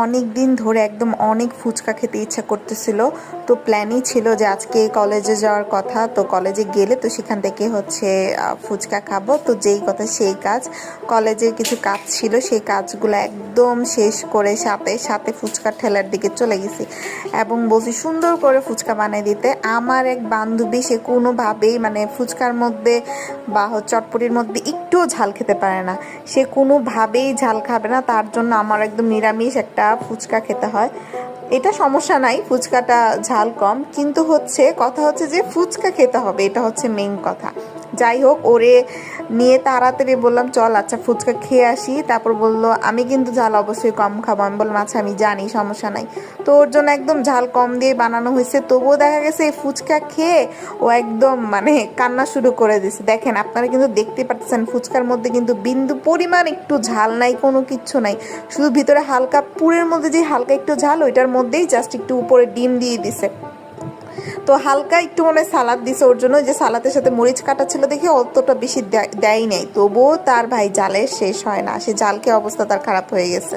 অনেক দিন ধরে একদম অনেক ফুচকা খেতে ইচ্ছা করতেছিল। তো প্ল্যানই ছিল যে আজকে কলেজে যাওয়ার কথা, তো কলেজে গেলে তো সেখান থেকে হচ্ছে ফুচকা খাবো। তো যেই কথা সেই কাজ, কলেজের কিছু কাজ ছিল, সেই কাজগুলো একদম শেষ করে সাথে সাথে ফুচকা ঠেলার দিকে চলে গেছি এবং বলছি সুন্দর করে ফুচকা বানিয়ে দিতে। আমার এক বান্ধবী, সে কোনোভাবেই মানে ফুচকার মধ্যে বা চটপটির মধ্যে একটুও ঝাল খেতে পারে না, সে কোনোভাবেই ঝাল খাবে না। তার জন্য আমার একদম নিরামিষ একটা ফুচকা খেতে হয়। এটা সমস্যা নাই, ফুচকাটা ঝাল কম, কিন্তু হচ্ছে কথা হচ্ছে যে ফুচকা খেতে হবে, এটা হচ্ছে মেইন কথা। যাই হোক, ওরে নিয়ে তাড়াতাড়ি বললাম চল আচ্ছা ফুচকা খেয়ে আসি। তারপর বললো আমি কিন্তু ঝাল অবশ্যই কম খাবো। আমি বললাম আচ্ছা আমি জানি, সমস্যা নাই। তো ওর জন্য একদম ঝাল কম দিয়ে বানানো হয়েছে, তবুও দেখা গেছে এই ফুচকা খেয়ে ও একদম মানে কান্না শুরু করে দিয়েছে। দেখেন, আপনারা কিন্তু দেখতে পাচ্ছেন ফুচকার মধ্যে কিন্তু বিন্দু পরিমাণ একটু ঝাল নাই, কোনো কিচ্ছু নাই, শুধু ভিতরে হালকা পুরের মধ্যে যে হালকা একটু ঝাল, ওইটার মধ্যেই জাস্ট একটু উপরে ডিম দিয়ে দিছে। তো হালকা একটু মনে হয় সালাদ দিছে ওর জন্য, যে সালাদের সাথে মরিচ কাটা ছিল দেখে অতটা বেশি দেয় নাই, তবুও তার ভাই জালের শেষ হয় না, সে জাল খেয়ে অবস্থা তার খারাপ হয়ে গেছে।